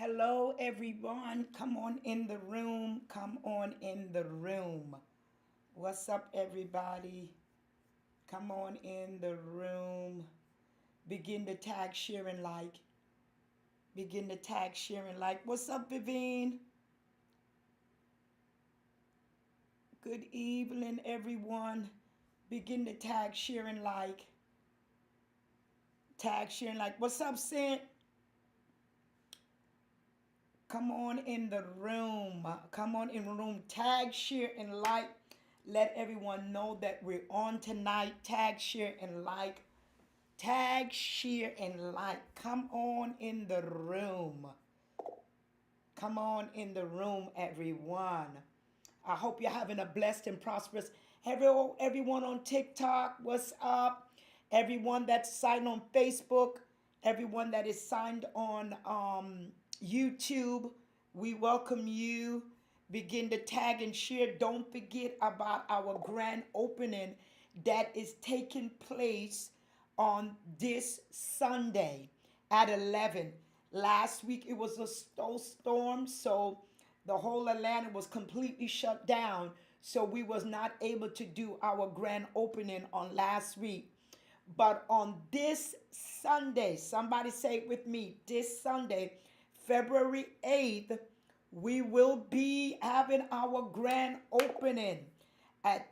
Hello, everyone. Come on in the room. Come on in the room. What's up, everybody? Come on in the room. Begin to tag, share, and like. Begin to tag, share, and like. What's up, Vivian? Good evening, everyone. Begin to tag, share, and like. Tag, share, and like. What's up, Sint? Come on in the room. Come on in the room. Tag, share, and like. Let everyone know that we're on tonight. Tag, share, and like. Tag, share, and like. Come on in the room. Come on in the room, everyone. I hope you're having a blessed and prosperous. Everyone on TikTok, what's up? Everyone that's signed on Facebook, everyone that is signed on YouTube, we welcome you. Begin to tag and share. Don't forget about our grand opening that is taking place on this Sunday at 11. Last week it was a snowstorm, so the whole Atlanta was completely shut down. So we was not able to do our grand opening on last week. But on this Sunday, somebody say it with me, this Sunday, February 8th, we will be having our grand opening at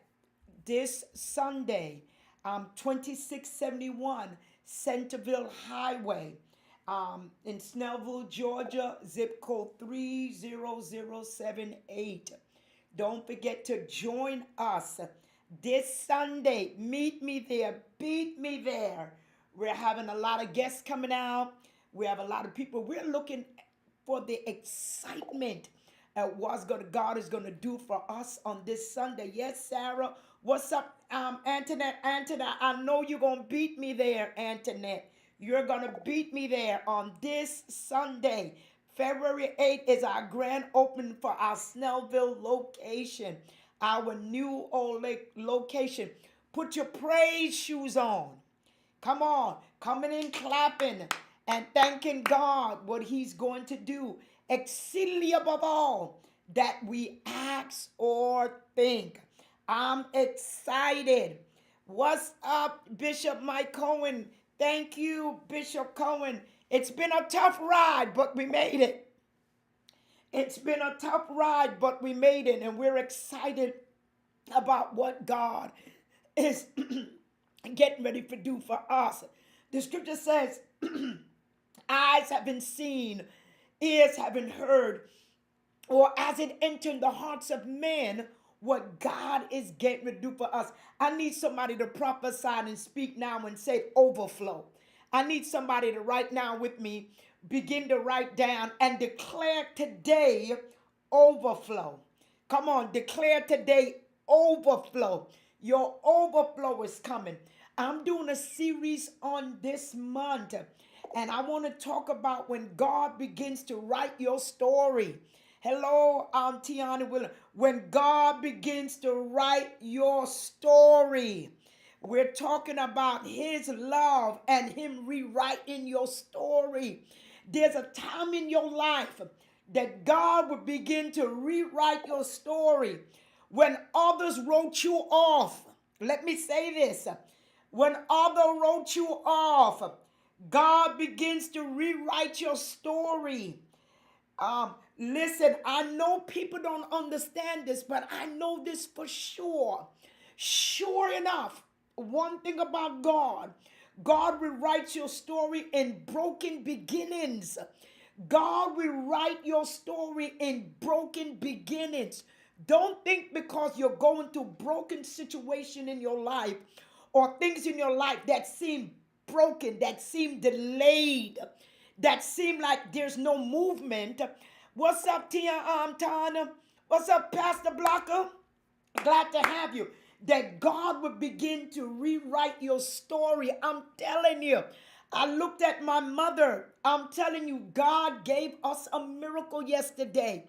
this Sunday, 2671 Centerville Highway, in Snellville, Georgia, zip code 30078. Don't forget to join us this Sunday. Meet me there. Beat me there. We're having a lot of guests coming out. We have a lot of people. We're looking for the excitement at what God is going to do for us on this Sunday. Yes, Sarah. What's up, Antoinette? Antoinette, I know you're going to beat me there, Antoinette. You're going to beat me there on this Sunday. February 8th is our grand opening for our Snellville location, our new old lake location. Put your praise shoes on. Come on, coming in clapping and thanking God what he's going to do exceedingly above all that we ask or think. I'm excited. What's up, Bishop Mike Cohen? Thank you, Bishop Cohen. It's been a tough ride, but we made it. It's been a tough ride, but we made it, and we're excited about what God is getting ready to do for us. The scripture says, eyes haven't seen, ears haven't heard, or as it entered the hearts of men, what God is getting to do for us. I need somebody to prophesy and speak now and say overflow. I need somebody to write now with me, begin to write down and declare today overflow. Come on, declare today overflow. Your overflow is coming. I'm doing a series on this month, and I want to talk about when God begins to write your story. Hello, I'm Tiana Williams. When God begins to write your story, we're talking about his love and him rewriting your story. There's a time in your life that God will begin to rewrite your story. When others wrote you off, let me say this. When others wrote you off, God begins to rewrite your story. Listen, I know people don't understand this, but I know this for sure. Sure enough, one thing about God, God will write your story in broken beginnings. God will write your story in broken beginnings. Don't think because you're going through broken situation in your life or things in your life that seem broken, that seem delayed, that seem like there's no movement. What's up, Tana? What's up, Pastor Blocker? Glad to have you. That God would begin to rewrite your story. I'm telling you. I looked at my mother. I'm telling you, God gave us a miracle yesterday.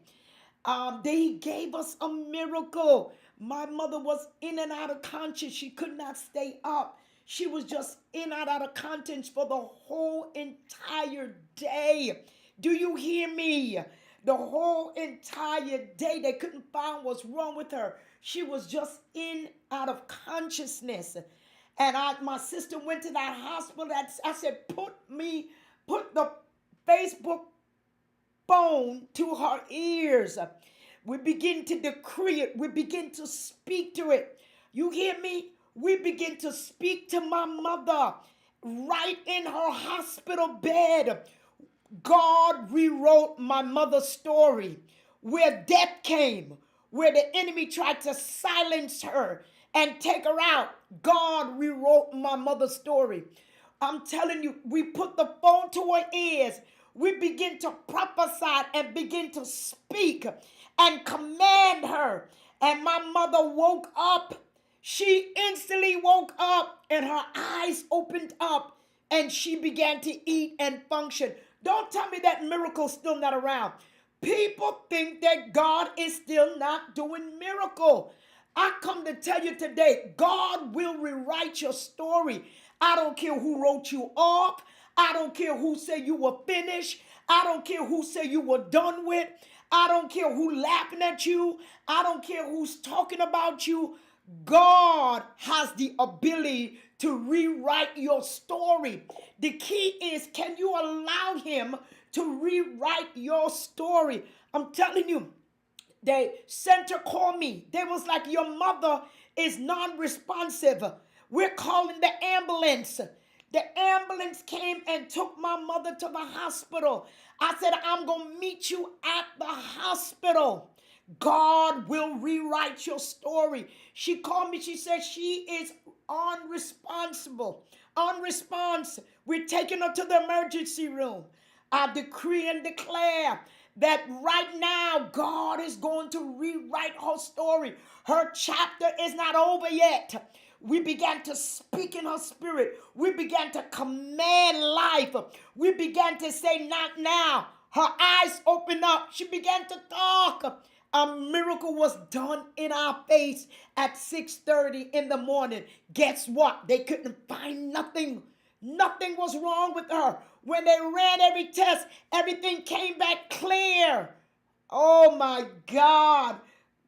They gave us a miracle. My mother was in and out of conscience. She could not stay up. She was just in and out of conscience for the whole entire day. Do you hear me? The whole entire day they couldn't find what's wrong with her. She was just in out of consciousness. And my sister went to that hospital. I said, put the Facebook phone to her ears. We begin to decree it. We begin to speak to it. You hear me? We begin to speak to my mother right in her hospital bed. God rewrote my mother's story where death came, where the enemy tried to silence her and take her out. God rewrote my mother's story. I'm telling you, we put the phone to her ears. We begin to prophesy and begin to speak and command her. And my mother woke up. She instantly woke up and her eyes opened up and she began to eat and function. Don't tell me that miracle's still not around. People think that God is still not doing miracle. I come to tell you today, God will rewrite your story. I don't care who wrote you off. I don't care who said you were finished. I don't care who said you were done with. I don't care who laughing at you. I don't care who's talking about you. God has the ability to rewrite your story. The key is, can you allow him to rewrite your story? I'm telling you, the center called me. They was like, your mother is non-responsive. We're calling the ambulance. The ambulance came and took my mother to the hospital. I said, I'm going to meet you at the hospital. God will rewrite your story. She called me. She said she is unresponsible. Unresponsive. We're taking her to the emergency room. I decree and declare that right now God is going to rewrite her story. Her chapter is not over yet. We began to speak in her spirit. We began to command life. We began to say, not now. Her eyes opened up. She began to talk. A miracle was done in our face at 6:30 in the morning. Guess what? They couldn't find nothing. Nothing was wrong with her. When they ran every test, everything came back clear. Oh my God.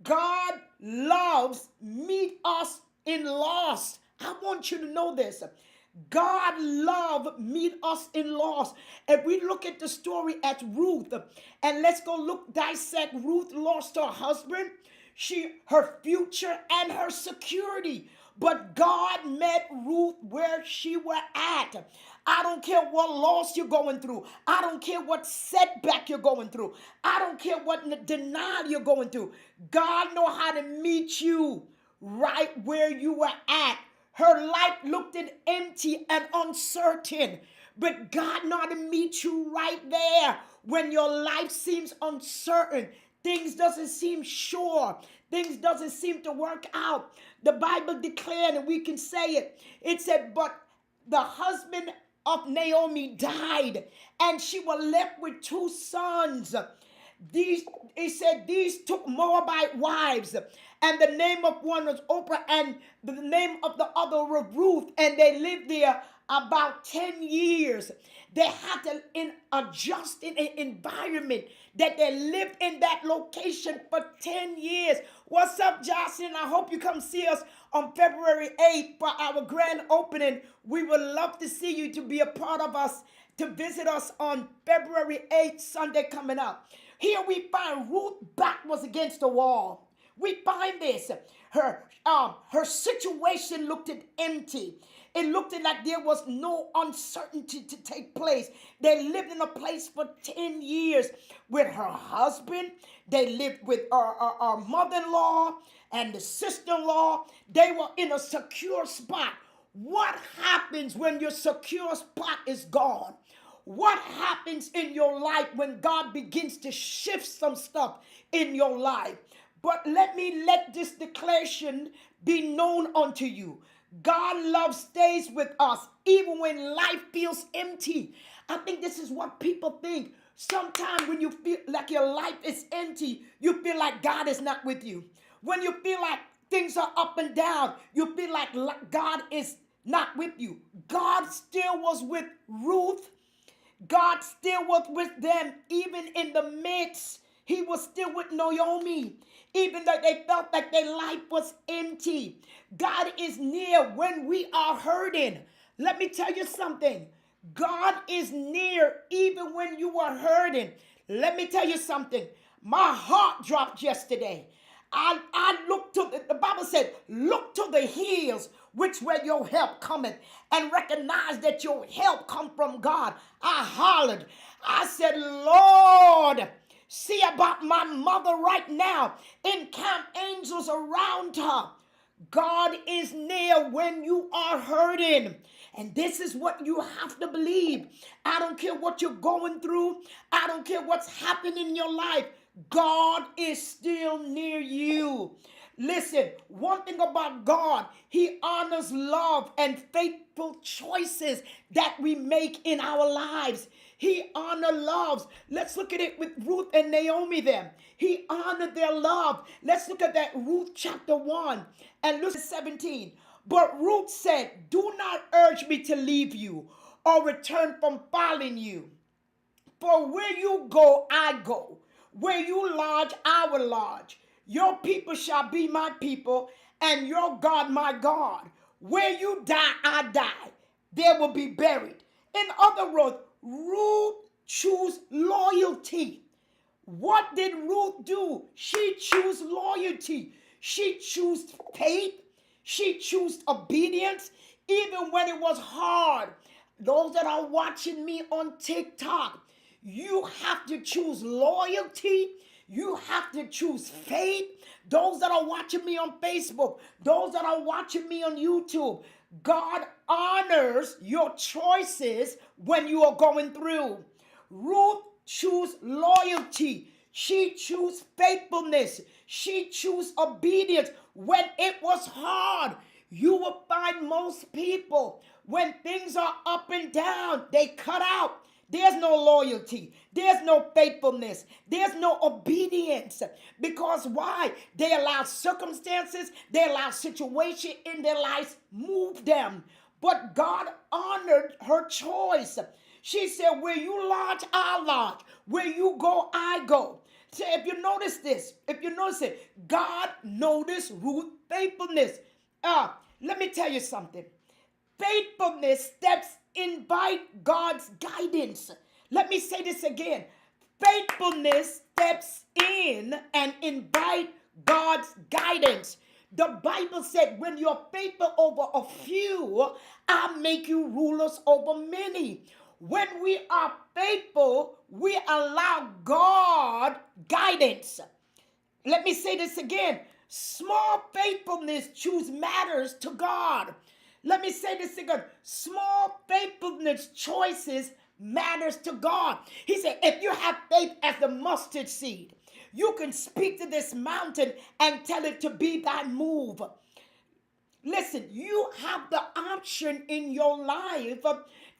God loves meet us in loss. I want you to know this. God love meet us in loss. If we look at the story at Ruth, and let's go dissect. Ruth lost her husband, her future, and her security. But God met Ruth where she was at. I don't care what loss you're going through. I don't care what setback you're going through. I don't care what denial you're going through. God know how to meet you right where you were at. Her life looked empty and uncertain, but God know how to meet you right there when your life seems uncertain. Things doesn't seem sure. Things doesn't seem to work out. The Bible declared, and we can say it. It said, but the husband of Naomi died, and she was left with two sons. These took Moabite wives, and the name of one was Oprah, and the name of the other was Ruth, and they lived there about 10 years. They had to adjust in an environment that they lived in that location for 10 years. What's up, Jocelyn? I hope you come see us on February 8th for our grand opening. We would love to see you to be a part of us, to visit us on February 8th, Sunday coming up. Here we find Ruth back was against the wall. We find this. Her situation looked empty. It looked like there was no uncertainty to take place. They lived in a place for 10 years with her husband. They lived with our mother-in-law and the sister-in-law. They were in a secure spot. What happens when your secure spot is gone? What happens in your life when God begins to shift some stuff in your life? But let this declaration be known unto you. God love stays with us even when life feels empty. I think this is what people think. Sometimes when you feel like your life is empty, you feel like God is not with you. When you feel like things are up and down, you feel like God is not with you. God still was with Ruth. God still was with them, even in the midst. He was still with Naomi, even though they felt like their life was empty. God is near when we are hurting. Let me tell you something. God is near even when you are hurting. Let me tell you something. My heart dropped yesterday. I looked to the Bible said, look to the hills, which where your help cometh, and recognize that your help come from God. I hollered. I said, Lord, see about my mother right now. Encamp angels around her. God is near when you are hurting. And this is what you have to believe. I don't care what you're going through. I don't care what's happening in your life. God is still near you. Listen, one thing about God, He honors love and faithful choices that we make in our lives. He honored loves. Let's look at it with Ruth and Naomi then. He honored their love. Let's look at that Ruth chapter 1 and look at 17. But Ruth said, do not urge me to leave you or return from following you. For where you go, I go. Where you lodge, I will lodge. Your people shall be my people, and your God my God. Where you die, I die. There will be buried. In other words, Ruth chose loyalty. What did Ruth do? She chose loyalty. She chose faith. She chose obedience, even when it was hard. Those that are watching me on TikTok, you have to choose loyalty. You have to choose faith. Those that are watching me on Facebook, those that are watching me on YouTube, God honors your choices when you are going through. Ruth chose loyalty. She chose faithfulness. She chose obedience when it was hard. You will find most people, when things are up and down, they cut out. There's no loyalty. There's no faithfulness. There's no obedience. Because why? They allow circumstances, they allow situation in their lives move them. But God honored her choice. She said, where you lodge, I lodge. Where you go, I go. So if you notice this, if you notice it, God noticed Ruth's faithfulness. Let me tell you something. Faithfulness steps invite God's guidance. Let me say this again. Faithfulness steps in and invite God's guidance. The Bible said, when you're faithful over a few, I'll make you rulers over many. When we are faithful, we allow God guidance. Let me say this again. Small faithfulness choose matters to God. Let me say this again. Small faithfulness choices matters to God. He said, if you have faith as the mustard seed, you can speak to this mountain and tell it to be thy move. Listen, you have the option in your life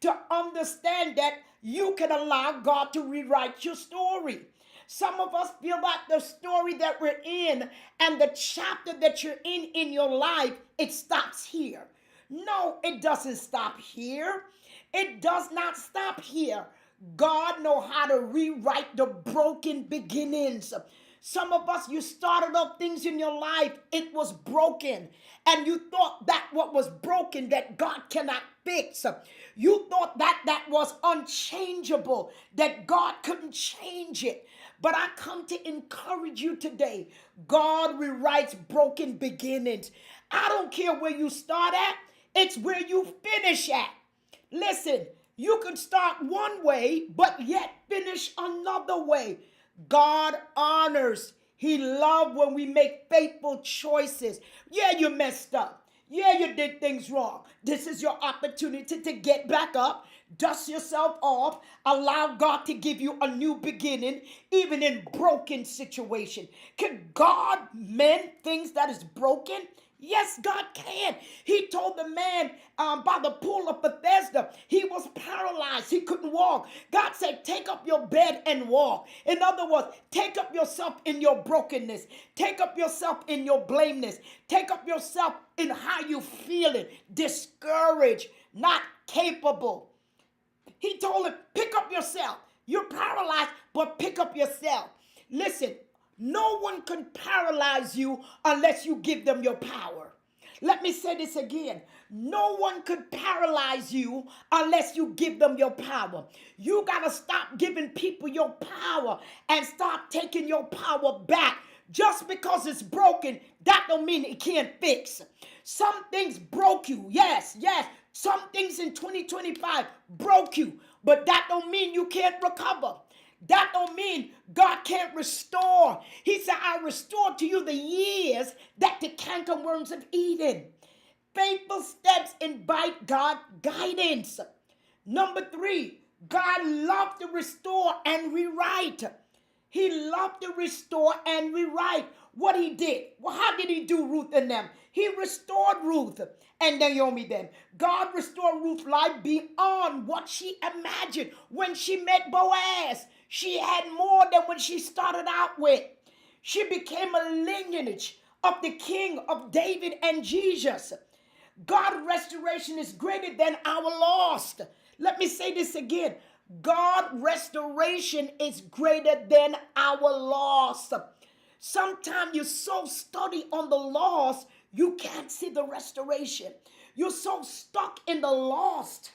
to understand that you can allow God to rewrite your story. Some of us feel like the story that we're in and the chapter that you're in your life, it stops here. No, it doesn't stop here. It does not stop here. God knows how to rewrite the broken beginnings. Some of us, you started off things in your life, it was broken. And you thought that what was broken, that God cannot fix. You thought that that was unchangeable, that God couldn't change it. But I come to encourage you today. God rewrites broken beginnings. I don't care where you start at. It's where you finish at. Listen, you can start one way, but yet finish another way. God honors. He loves when we make faithful choices. Yeah, you messed up. Yeah, you did things wrong. This is your opportunity to get back up, dust yourself off, allow God to give you a new beginning, even in broken situation. Can God mend things that is broken? Yes, God can. He told the man by the pool of Bethesda, he was paralyzed. He couldn't walk. God said, take up your bed and walk. In other words, take up yourself in your brokenness. Take up yourself in your blameless. Take up yourself in how you feeling, discouraged, not capable. He told him, pick up yourself. You're paralyzed, but pick up yourself. Listen, no one can paralyze you unless you give them your power. Let me say this again. No one could paralyze you unless you give them your power. You got to stop giving people your power and start taking your power back. Just because it's broken, that don't mean it can't fix. Some things broke you. Yes, yes. Some things in 2025 broke you, but that don't mean you can't recover. That don't mean God can't restore. He said, I restore to you the years that the cankerworms have eaten. Faithful steps invite God guidance. Number 3, God loved to restore and rewrite. He loved to restore and rewrite what he did. Well, how did he do Ruth and them? He restored Ruth and Naomi then. God restored Ruth's life beyond what she imagined. When she met Boaz, she had more than when she started out with. She became a lineage of the king of David and Jesus. God restoration is greater than our lost. Let me say this again. God restoration is greater than our loss. Sometimes you're so study on the loss, you can't see the restoration. You're so stuck in the lost.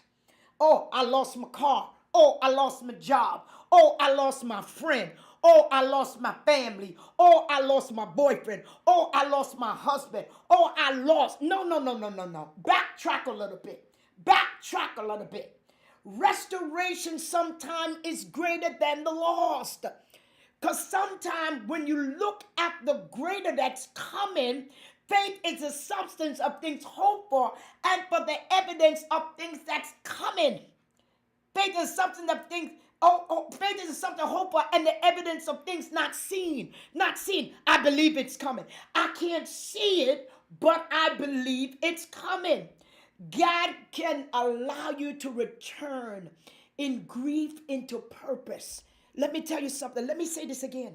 Oh, I lost my car. Oh, I lost my job. Oh, I lost my friend. Oh, I lost my family. Oh, I lost my boyfriend. Oh, I lost my husband. Oh, I lost. No. Backtrack a little bit. Backtrack a little bit. Restoration sometimes is greater than the lost. Because sometimes when you look at the greater that's coming, faith is the substance of things hoped for and for the evidence of things that's coming. Faith is something of things. Faith is something hoped for and the evidence of things not seen. Not seen. I believe it's coming. I can't see it, but I believe it's coming. God can allow you to return in grief into purpose. Let me tell you something. Let me say this again.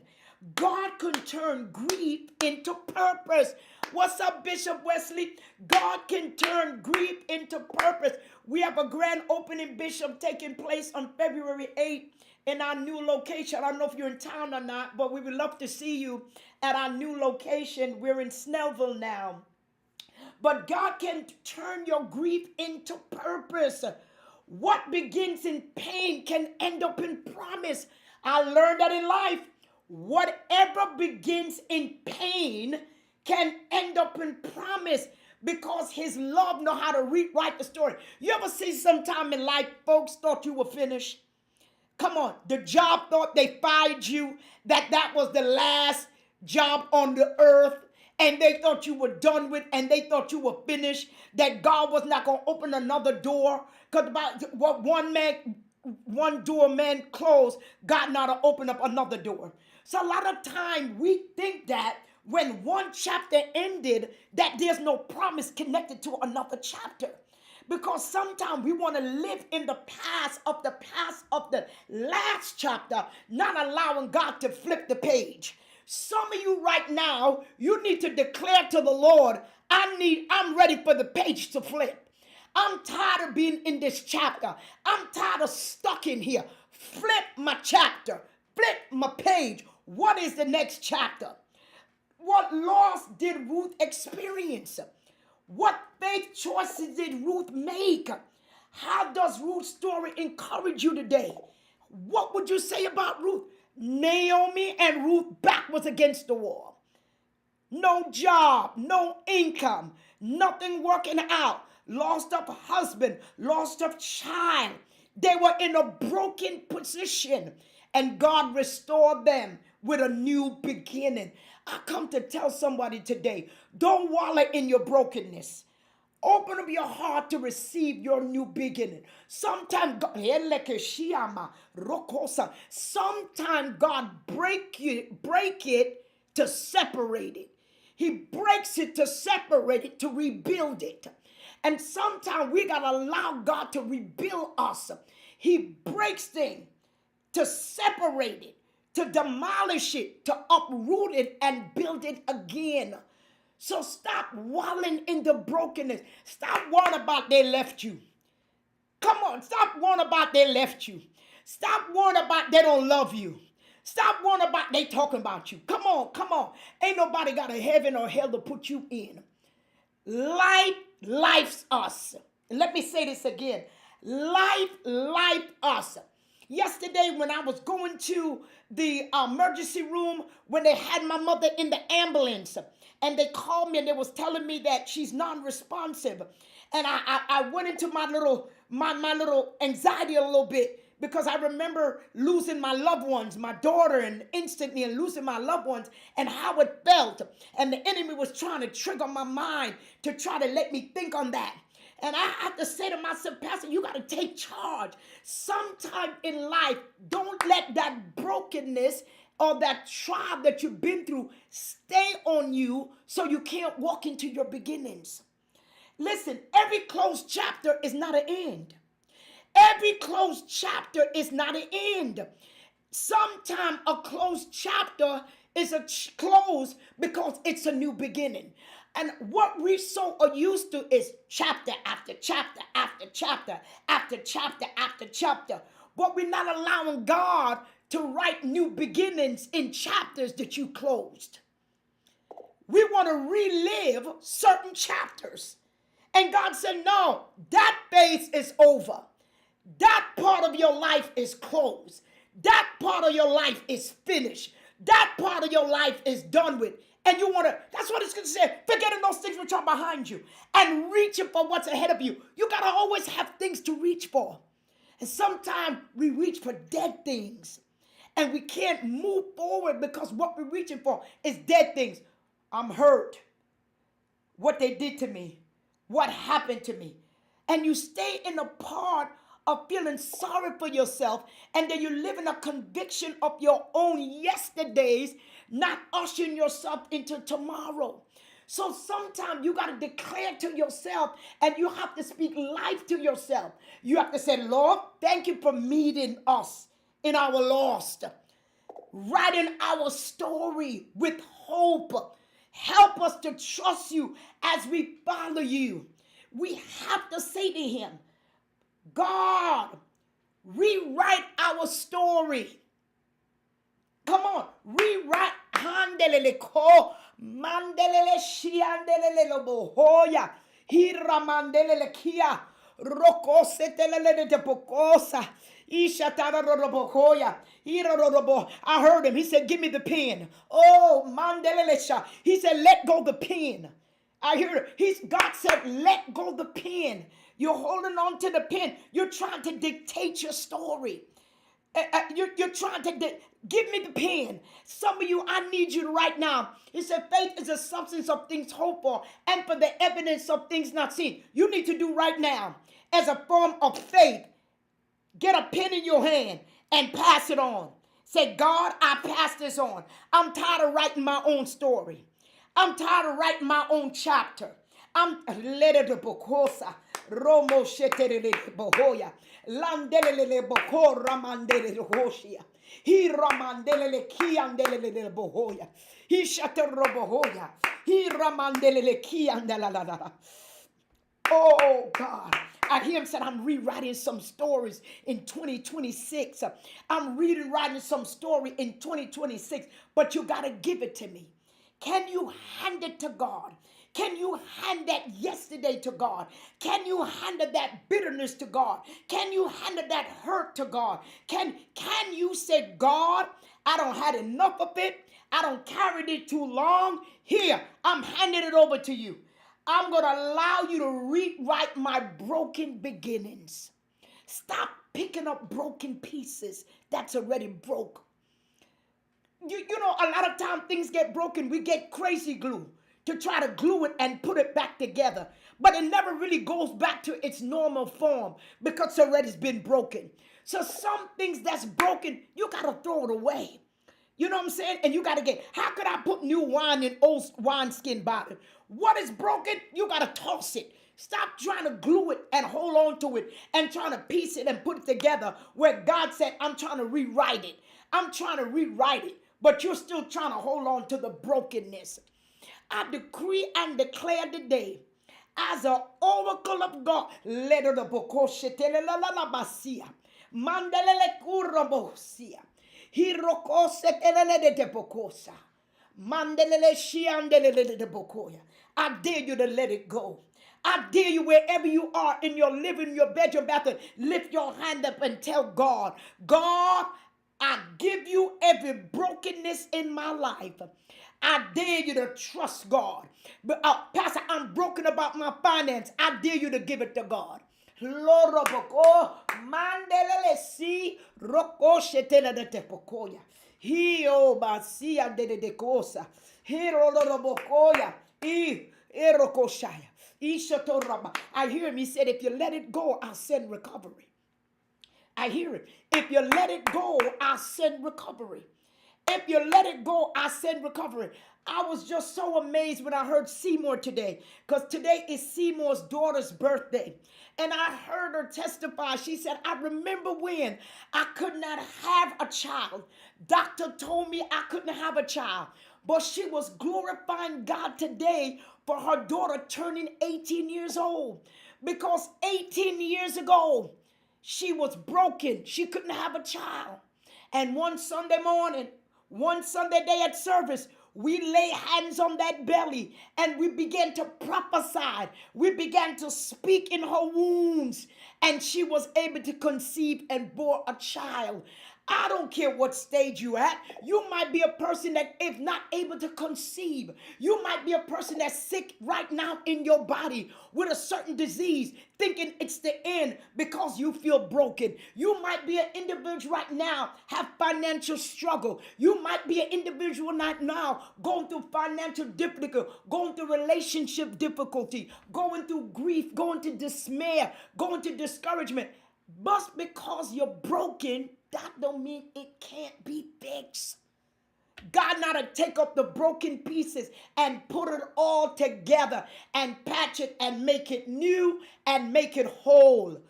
God can turn grief into purpose. What's up, Bishop Wesley? God can turn grief into purpose. We have a grand opening, Bishop, taking place on February 8th in our new location. I don't know if you're in town or not, but we would love to see you at our new location. We're in Snellville now. But God can turn your grief into purpose. What begins in pain can end up in promise. I learned that in life. Whatever begins in pain can end up in promise because his love know how to rewrite the story. You ever see sometime in life folks thought you were finished? Come on, the job thought they fired you, that was the last job on the earth, and they thought you were done with, and they thought you were finished, that God was not going to open another door, because about what one door man closed, God not to open up another door. So a lot of time we think that when one chapter ended, that there's no promise connected to another chapter. Because sometimes we want to live in the past of the last chapter, not allowing God to flip the page. Some of you right now, you need to declare to the Lord, I'm ready for the page to flip. I'm tired of being in this chapter. I'm tired of stuck in here. Flip my chapter. Flip my page. What is the next chapter? What loss did Ruth experience? What faith choices did Ruth make? How does Ruth's story encourage you today? What would you say about Ruth? Naomi and Ruth back was against the wall. No job, no income, nothing working out. Lost up husband, lost up child. They were in a broken position, and God restored them with a new beginning. I come to tell somebody today, don't wallow in your brokenness. Open up your heart to receive your new beginning. Sometimes God break it to separate it. He breaks it to separate it, to rebuild it. And sometimes we got to allow God to rebuild us. He breaks things to separate it, to demolish it, to uproot it and build it again. So stop wallowing in the brokenness. Stop worrying about they left you. Come on, stop worrying about they left you. Stop worrying about they don't love you. Stop worrying about they talking about you. Come on, come on. Ain't nobody got a heaven or hell to put you in. Life's us. Let me say this again. Life us. Yesterday when I was going to the emergency room, when they had my mother in the ambulance, and they called me and they was telling me that she's non-responsive, and I went into my little anxiety a little bit, because I remember losing my loved ones, my daughter, and instantly and losing my loved ones, and how it felt. And the enemy was trying to trigger my mind to try to let me think on that. And I have to say to myself, Pastor, you got to take charge. Sometime in life, don't let that brokenness or that trial that you've been through stay on you so you can't walk into your beginnings. Listen, every closed chapter is not an end. Every closed chapter is not an end. Sometimes a closed chapter is a close because it's a new beginning. And what we so are used to is chapter after chapter after chapter after chapter after chapter. But we're not allowing God to write new beginnings in chapters that you closed. We want to relive certain chapters. And God said, no, that phase is over. That part of your life is closed. That part of your life is finished. That part of your life is done with. And you want to, that's what it's going to say, forgetting those things which are behind you and reaching for what's ahead of you. You got to always have things to reach for. And sometimes we reach for dead things. And we can't move forward because what we're reaching for is dead things. I'm hurt. What they did to me. What happened to me. And you stay in a part of feeling sorry for yourself, and then you live in a conviction of your own yesterdays, not ushering yourself into tomorrow. So sometimes you got to declare to yourself, and you have to speak life to yourself. You have to say, Lord, thank you for meeting us in our lost, writing our story with hope. Help us to trust you as we follow you. We have to say to him, God, rewrite our story. Come on, rewrite. Handelele ko mandelele shiandelele lobohoya hira mandelele kia roko setelele de pokosa ishatara robohoya hira robo. I heard him. He said, "Give me the pen." Oh, mandelele sha. He said, "Let go the pen." I hear it. God said, "Let go the pen." You're holding on to the pen. You're trying to dictate your story. You're trying to give me the pen. Some of you, I need you right now. He said, faith is the substance of things hoped for and for the evidence of things not seen. You need to do right now as a form of faith. Get a pen in your hand and pass it on. Say, God, I pass this on. I'm tired of writing my own story. I'm tired of writing my own chapter. I'm led to Bokosa, Romo Shetere Bohoya, Landele Boko Ramandele Hoshia, He Ramandele Kiandele Bohoya, He Shatorobohoya, He Ramandele Kiandala. Oh God. I hear him say, I'm rewriting some stories in 2026. I'm writing some story in 2026, but you got to give it to me. Can you hand it to God? Can you hand that yesterday to God? Can you hand that bitterness to God? Can you hand that hurt to God? Can you say, God, I don't had enough of it. I don't carried it too long. Here, I'm handing it over to you. I'm going to allow you to rewrite my broken beginnings. Stop picking up broken pieces that's already broke. You know, a lot of times things get broken. We get crazy glue to try to glue it and put it back together. But it never really goes back to its normal form because it already has been broken. So some things that's broken, you got to throw it away. You know what I'm saying? And you got to get, how could I put new wine in old wineskin bottle? What is broken, you got to toss it. Stop trying to glue it and hold on to it and trying to piece it and put it together where God said, I'm trying to rewrite it. I'm trying to rewrite it. But you're still trying to hold on to the brokenness. I decree and declare today, as an oracle of God. Let it Mandelele kurabosia. Hirokose telele de bokosa. Mandelele shiandelele de bokoya. I dare you to let it go. I dare you wherever you are in your living, your bedroom, bathroom, lift your hand up and tell God, God, I give you every brokenness in my life. I dare you to trust God. But Pastor, I'm broken about my finance. I dare you to give it to God. Loroboko mandelele si roko shetela de tepokoya. Hio basia de cosa. Hiro lorobokoya. Erokoshaya. Ishatoraba. I hear him. He said, if you let it go, I'll send recovery. I hear it. If you let it go, I'll send recovery. If you let it go, I send recovery. I was just so amazed when I heard Seymour today, because today is Seymour's daughter's birthday. And I heard her testify. She said, I remember when I could not have a child. Doctor told me I couldn't have a child. But she was glorifying God today for her daughter turning 18 years old. Because 18 years ago, she was broken. She couldn't have a child. And one Sunday morning, one Sunday day at service, we lay hands on that belly and we began to prophesy. We began to speak in her wounds, and she was able to conceive and bore a child. I don't care what stage you at. You might be a person that is not able to conceive. You might be a person that's sick right now in your body with a certain disease, thinking it's the end because you feel broken. You might be an individual right now, have financial struggle. You might be an individual right now going through financial difficulty, going through relationship difficulty, going through grief, going to despair, going to discouragement. But because you're broken, that don't mean it can't be fixed. God not to take up the broken pieces and put it all together and patch it and make it new and make it whole.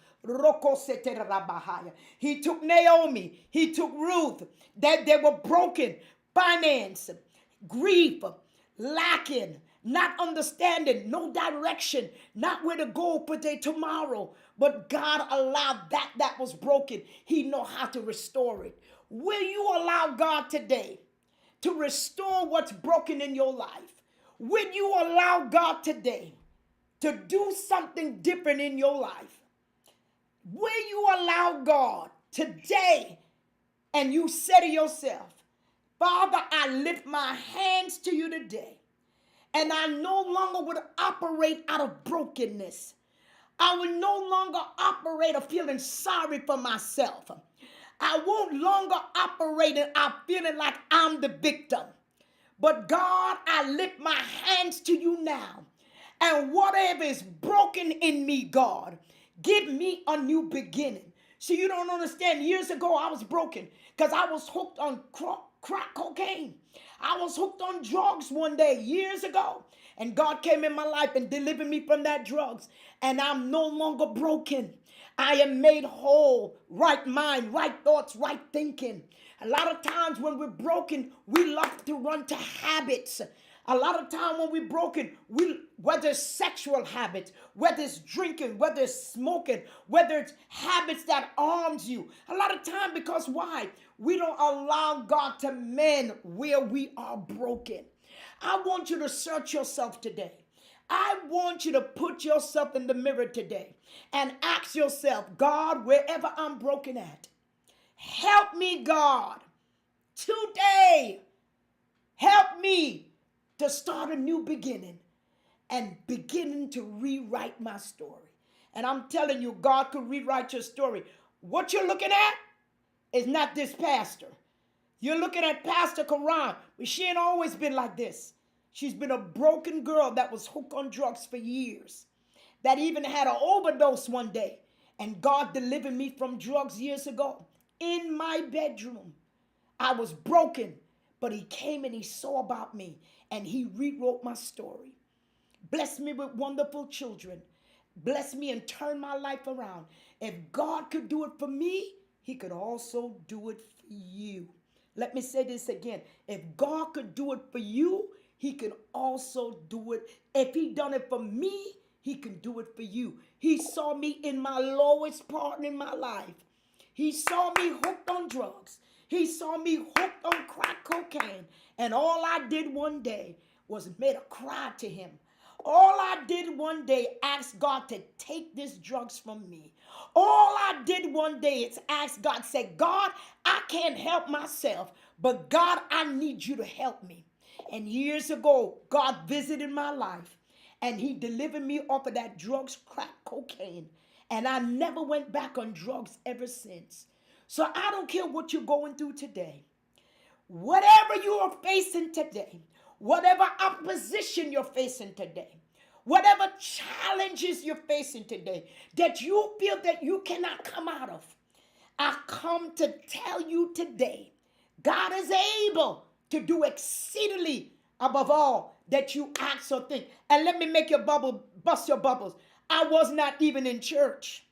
He took Naomi. He took Ruth. That they were broken. Finance, grief, lacking, not understanding, no direction, not where to go for their tomorrow. But God allowed that was broken. He know how to restore it. Will you allow God today to restore what's broken in your life? Will you allow God today to do something different in your life? Will you allow God today, and you say to yourself, Father, I lift my hands to you today, and I no longer would operate out of brokenness. I will no longer operate of feeling sorry for myself. I won't longer operate out feeling like I'm the victim. But God, I lift my hands to you now. And whatever is broken in me, God, give me a new beginning. See, you don't understand. Years ago, I was broken because I was hooked on crack cocaine. I was hooked on drugs one day years ago. And God came in my life and delivered me from that drugs. And I'm no longer broken. I am made whole, right mind, right thoughts, right thinking. A lot of times when we're broken, we love to run to habits. A lot of time when we're broken, whether it's sexual habits, whether it's drinking, whether it's smoking, whether it's habits that harms you. A lot of time because why? We don't allow God to mend where we are broken. I want you to search yourself today. I want you to put yourself in the mirror today and ask yourself, God, wherever I'm broken at, help me, God, today. Help me to start a new beginning and beginning to rewrite my story. And I'm telling you, God could rewrite your story. What you're looking at is not this pastor. You're looking at Pastor CARON, but she ain't always been like this. She's been a broken girl that was hooked on drugs for years, that even had an overdose one day. And God delivered me from drugs years ago in my bedroom. I was broken, but he came and he saw about me and he rewrote my story. Bless me with wonderful children. Bless me and turn my life around. If God could do it for me, he could also do it for you. Let me say this again. If God could do it for you, he can also do it. If he done it for me, He can do it for you. He saw me in my lowest part in my life. He saw me hooked on drugs. He saw me hooked on crack cocaine. And all I did one day was made a cry to him. All I did one day asked God to take these drugs from me. All I did one day is ask God, say, God, I can't help myself, but God, I need you to help me. And years ago, God visited my life and he delivered me off of that drugs, crack cocaine. And I never went back on drugs ever since. So I don't care what you're going through today. Whatever you are facing today, whatever opposition you're facing today, whatever challenges you're facing today that you feel that you cannot come out of, I come to tell you today, God is able to do exceedingly above all that you ask or think. And let me make your bubble, bust your bubbles. I was not even in church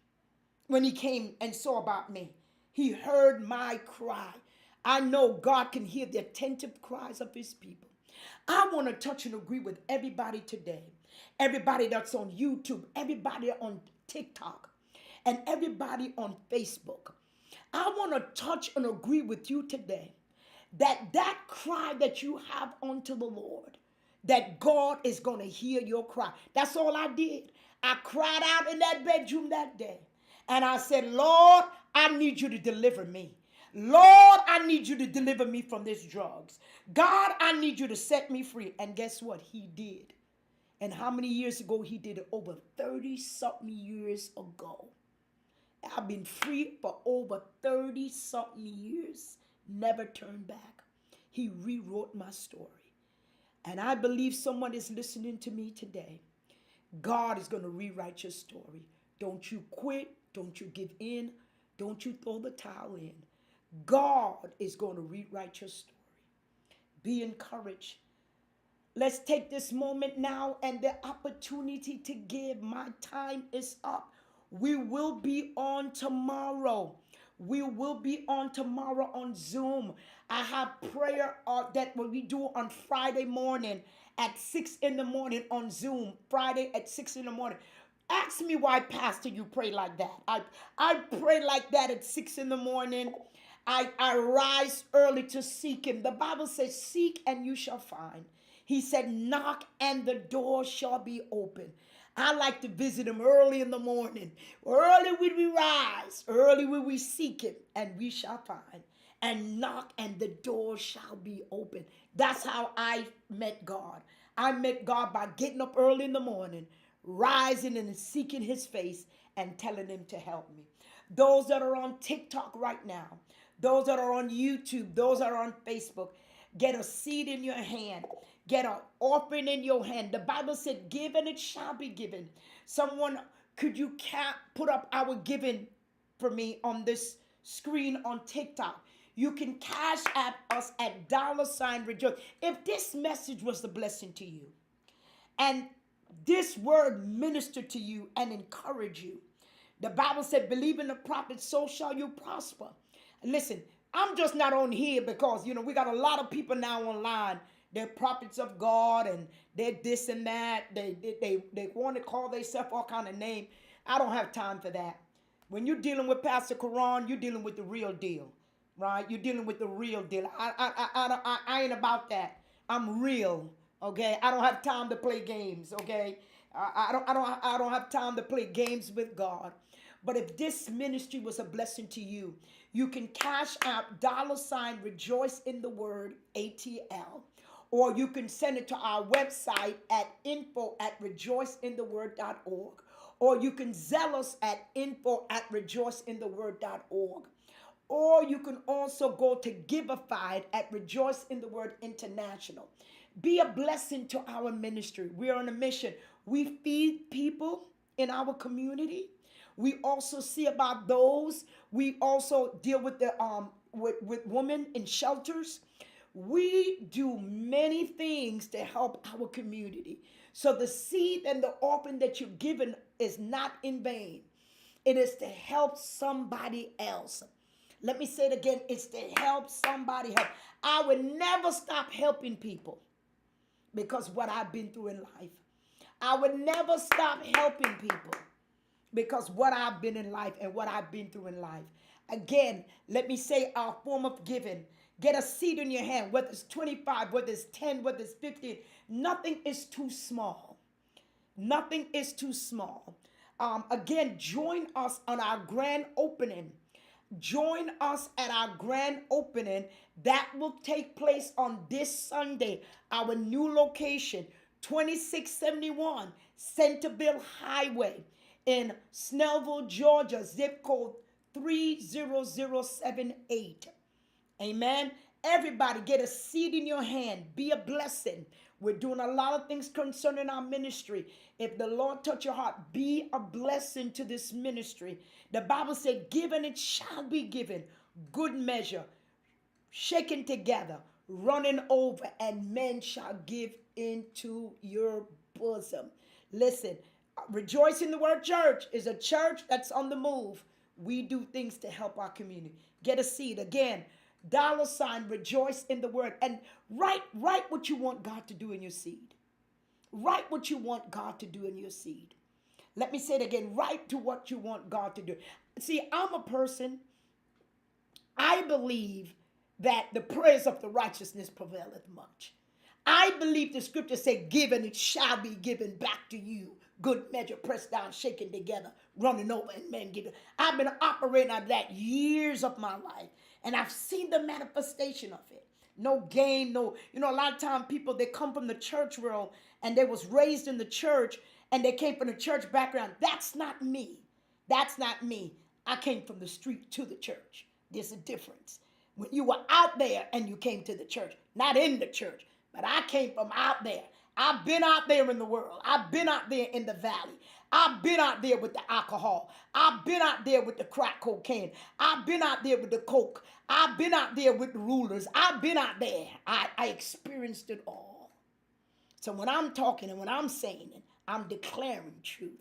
when he came and saw about me. He heard my cry. I know God can hear the attentive cries of his people. I want to touch and agree with everybody today. Everybody that's on YouTube, everybody on TikTok, and everybody on Facebook. I want to touch and agree with you today that cry that you have unto the Lord, that God is going to hear your cry. That's all I did. I cried out in that bedroom that day. And I said, Lord, I need you to deliver me. Lord, I need you to deliver me from these drugs. God, I need you to set me free. And guess what? He did. And how many years ago he did it? Over 30-something years ago. I've been free for over 30-something years. Never turned back. He rewrote my story. And I believe someone is listening to me today. God is going to rewrite your story. Don't you quit. Don't you give in. Don't you throw the towel in. God is going to rewrite your story. Be encouraged. Let's take this moment now and the opportunity to give. My time is up. We will be on tomorrow. We will be on tomorrow on Zoom. I have prayer that we do on Friday morning at 6 in the morning on Zoom. Friday at 6 in the morning. Ask me why, Pastor, you pray like that. I pray like that at 6 in the morning. I rise early to seek him. The Bible says, seek and you shall find. He said, knock and the door shall be open. I like to visit him early in the morning. Early will we rise. Early will we seek him and we shall find. And knock and the door shall be open. That's how I met God. I met God by getting up early in the morning, rising and seeking his face and telling him to help me. Those that are on TikTok right now, those that are on YouTube, those that are on Facebook, get a seed in your hand. Get an offering in your hand. The Bible said, give and it shall be given. Someone, could you put up our giving for me on this screen on TikTok? You can cash at us at $rejoice. If this message was a blessing to you, and this word ministered to you and encourage you, the Bible said, believe in the prophet, so shall you prosper. Listen, I'm just not on here because, we got a lot of people now online. They're prophets of God and they're this and that. They want to call themselves all kind of name. I don't have time for that. When you're dealing with Pastor CARON, you're dealing with the real deal, right? You're dealing with the real deal. I ain't about that. I'm real, okay? I don't have time to play games, okay? I don't have time to play games with God. But if this ministry was a blessing to you, you can cash out $rejoice in the word ATL. Or you can send it to our website at info@rejoiceintheword.org. Or you can zell us at info@rejoiceintheword.org. Or you can also go to Giveify at Rejoice in the Word International. Be a blessing to our ministry. We are on a mission. We feed people in our community. We also see about those. We also deal with the with women in shelters. We do many things to help our community. So the seed and the offering that you've given is not in vain. It is to help somebody else. Let me say it again. It's to help somebody else. I would never stop helping people because what I've been through in life. I would never stop helping people because what I've been in life and what I've been through in life. Again, let me say our form of giving. Get a seed in your hand, whether it's 25, whether it's 10, whether it's 15. Nothing is too small. Nothing is too small. Again, join us on our grand opening. Join us at our grand opening that will take place on this Sunday. Our new location, 2671 Centerville Highway in Snellville, Georgia, zip code 30078. Amen. Everybody get a seed in your hand. Be a blessing. We're doing a lot of things concerning our ministry. If the Lord touch your heart, be a blessing to this ministry. The Bible said, give and it shall be given. Good measure, shaken together, running over, and men shall give into your bosom. Listen, Rejoice in the Word Church is a church that's on the move. We do things to help our community. Get a seed. Again, $ Rejoice in the Word. And write what you want God to do in your seed. Write what you want God to do in your seed. Let me say it again. Write to what you want God to do. See, I'm a person, I believe that the prayers of the righteousness prevaileth much. I believe the scripture say, give and it shall be given back to you. Good measure, pressed down, shaken together, running over, and men give it. I've been operating on that years of my life, and I've seen the manifestation of it. No gain, no, a lot of times people, they come from the church world, and they was raised in the church, and they came from the church background. That's not me. That's not me. I came from the street to the church. There's a difference. When you were out there and you came to the church, not in the church, but I came from out there. I've been out there in the world. I've been out there in the valley. I've been out there with the alcohol. I've been out there with the crack cocaine. I've been out there with the coke. I've been out there with the rulers. I've been out there. I experienced it all. So when I'm talking and when I'm saying it, I'm declaring truth.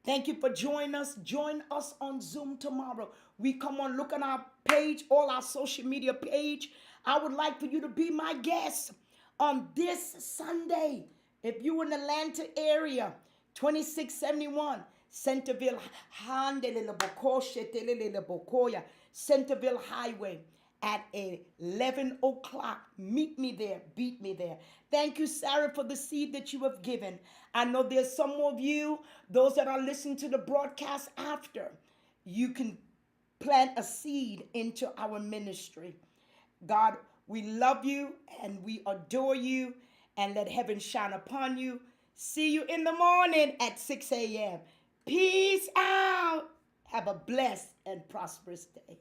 Thank you for joining us. Join us on Zoom tomorrow. We come on, look on our page, all our social media page. I would like for you to be my guest on this Sunday. If you're in the Atlanta area, 2671 Centerville Centerville Highway at 11 o'clock. Meet me there. Beat me there. Thank you, Sarah, for the seed that you have given. I know there's some of you, those that are listening to the broadcast after, you can plant a seed into our ministry. God, we love you and we adore you, and let heaven shine upon you. See you in the morning at 6 a.m. Peace out. Have a blessed and prosperous day.